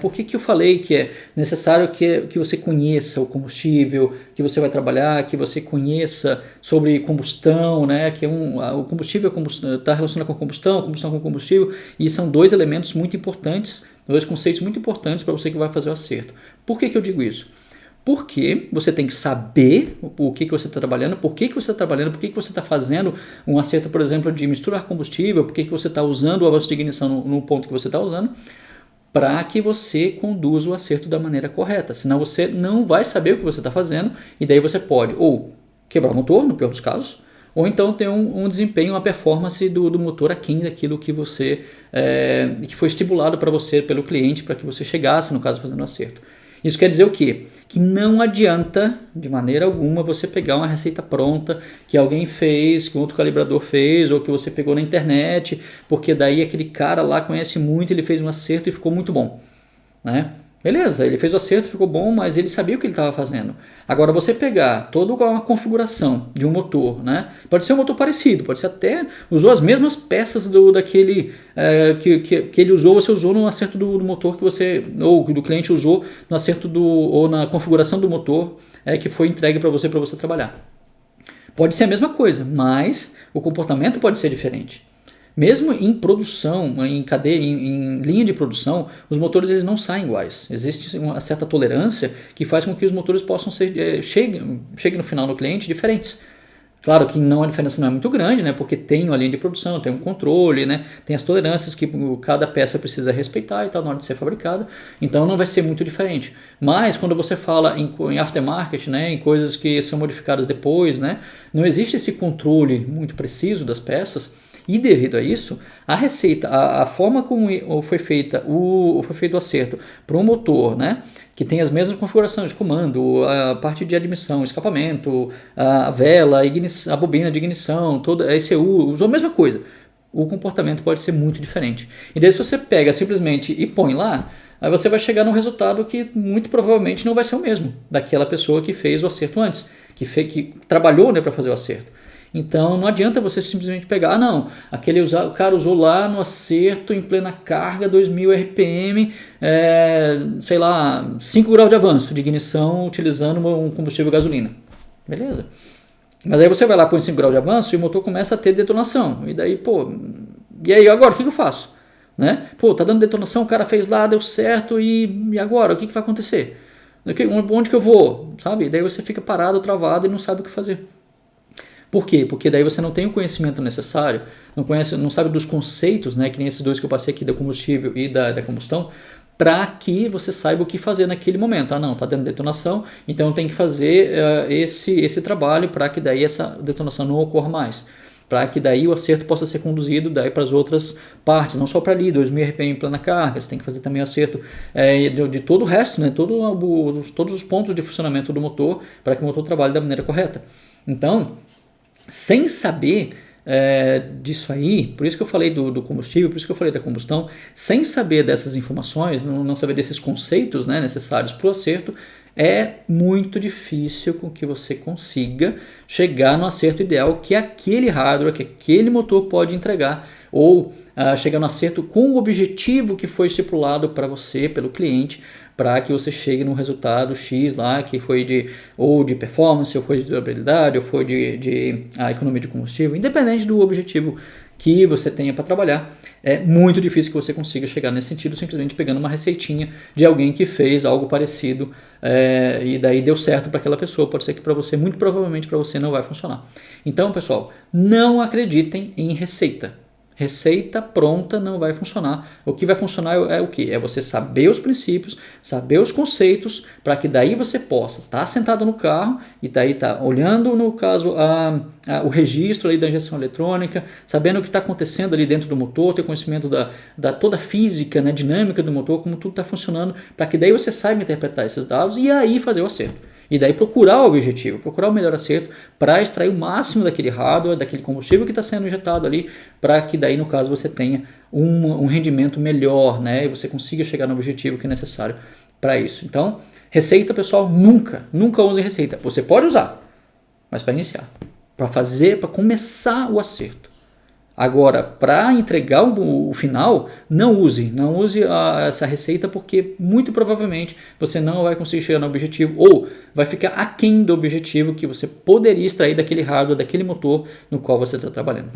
Por que eu falei que é necessário que você conheça o combustível que você vai trabalhar, que você conheça sobre combustão, né? Que o combustível está relacionado com combustão com combustível, e são dois elementos muito importantes, dois conceitos muito importantes para você que vai fazer o acerto. Por que eu digo isso? Porque você tem que saber o que você está trabalhando, por que você está trabalhando, por que você está fazendo um acerto, por exemplo, de misturar combustível, por que você está usando o avanço de ignição no ponto que você está usando, para que você conduza o acerto da maneira correta. Senão você não vai saber o que você está fazendo, e daí você pode ou quebrar o motor, no pior dos casos, ou então ter um desempenho, uma performance do motor aquém daquilo que você que foi estipulado para você pelo cliente, para que você chegasse, no caso, fazendo o acerto. Isso quer dizer o quê? Que não adianta, de maneira alguma, você pegar uma receita pronta que alguém fez, que um outro calibrador fez, ou que você pegou na internet, porque daí aquele cara lá conhece muito, ele fez um acerto e ficou muito bom, né? Beleza, ele fez o acerto, ficou bom, mas ele sabia o que ele estava fazendo. Agora, você pegar toda uma configuração de um motor, né? Pode ser um motor parecido, pode ser até usou as mesmas peças daquele que ele usou, você usou no acerto do motor que você, ou do cliente usou no acerto ou na configuração do motor que foi entregue para você trabalhar. Pode ser a mesma coisa, mas o comportamento pode ser diferente. Mesmo em produção, em cadeia, em linha de produção, os motores eles não saem iguais. Existe uma certa tolerância que faz com que os motores possam cheguem no final do cliente diferentes. Claro que a diferença não é muito grande, né? Porque tem uma linha de produção, tem um controle, né? Tem as tolerâncias que cada peça precisa respeitar e tal na hora de ser fabricada. Então não vai ser muito diferente. Mas quando você fala em aftermarket, né? Em coisas que são modificadas depois, né? Não existe esse controle muito preciso das peças. E devido a isso, a receita, a forma como foi feito o acerto para um motor, né, que tem as mesmas configurações de comando, a parte de admissão, escapamento, a vela, a bobina de ignição, toda a ECU, usou a mesma coisa. O comportamento pode ser muito diferente. E daí se você pega simplesmente e põe lá, aí você vai chegar num resultado que muito provavelmente não vai ser o mesmo daquela pessoa que fez o acerto antes, que trabalhou, né, para fazer o acerto. Então não adianta você simplesmente pegar, o cara usou lá no acerto em plena carga 2000 RPM, 5 graus de avanço de ignição utilizando um combustível gasolina. Beleza. Mas aí você vai lá, põe 5 graus de avanço e o motor começa a ter detonação. E daí, e aí agora o que eu faço? Né? Tá dando detonação, o cara fez lá, deu certo, e agora o que vai acontecer? Onde que eu vou? Sabe? E daí você fica parado, travado e não sabe o que fazer. Por quê? Porque daí você não tem o conhecimento necessário, não sabe dos conceitos, né, que nem esses dois que eu passei aqui, do combustível e da combustão, para que você saiba o que fazer naquele momento. Está dando detonação, então tem que fazer esse trabalho para que daí essa detonação não ocorra mais. Para que daí o acerto possa ser conduzido daí para as outras partes, não só para ali, 2000 RPM em plena carga, você tem que fazer também o acerto de todo o resto, né, todos os pontos de funcionamento do motor, para que o motor trabalhe da maneira correta. Então, sem saber disso aí, por isso que eu falei do combustível, por isso que eu falei da combustão, sem saber dessas informações, não saber desses conceitos, né, necessários para o acerto, é muito difícil com que você consiga chegar no acerto ideal que aquele hardware, que aquele motor pode entregar, ou chegar no acerto com o objetivo que foi estipulado para você, pelo cliente, para que você chegue no resultado X lá, que foi de performance, ou foi de durabilidade, ou foi de economia de combustível, independente do objetivo que você tenha para trabalhar. É muito difícil que você consiga chegar nesse sentido simplesmente pegando uma receitinha de alguém que fez algo parecido e daí deu certo para aquela pessoa. Pode ser que para você, muito provavelmente para você, não vai funcionar. Então, pessoal, não acreditem em receita. Receita pronta não vai funcionar. O que vai funcionar é o quê? É você saber os princípios, saber os conceitos, para que daí você possa estar sentado no carro e daí tá olhando, no caso, o registro ali da injeção eletrônica, sabendo o que está acontecendo ali dentro do motor, ter conhecimento da toda a física, né, dinâmica do motor, como tudo está funcionando, para que daí você saiba interpretar esses dados e aí fazer o acerto. E daí procurar o objetivo, procurar o melhor acerto para extrair o máximo daquele hardware, daquele combustível que está sendo injetado ali, para que daí, no caso, você tenha um rendimento melhor, né? E você consiga chegar no objetivo que é necessário para isso. Então, receita, pessoal, nunca use receita. Você pode usar, mas para iniciar, para começar o acerto. Agora, para entregar o final, não use essa receita, porque muito provavelmente você não vai conseguir chegar no objetivo ou vai ficar aquém do objetivo que você poderia extrair daquele hardware, daquele motor no qual você está trabalhando.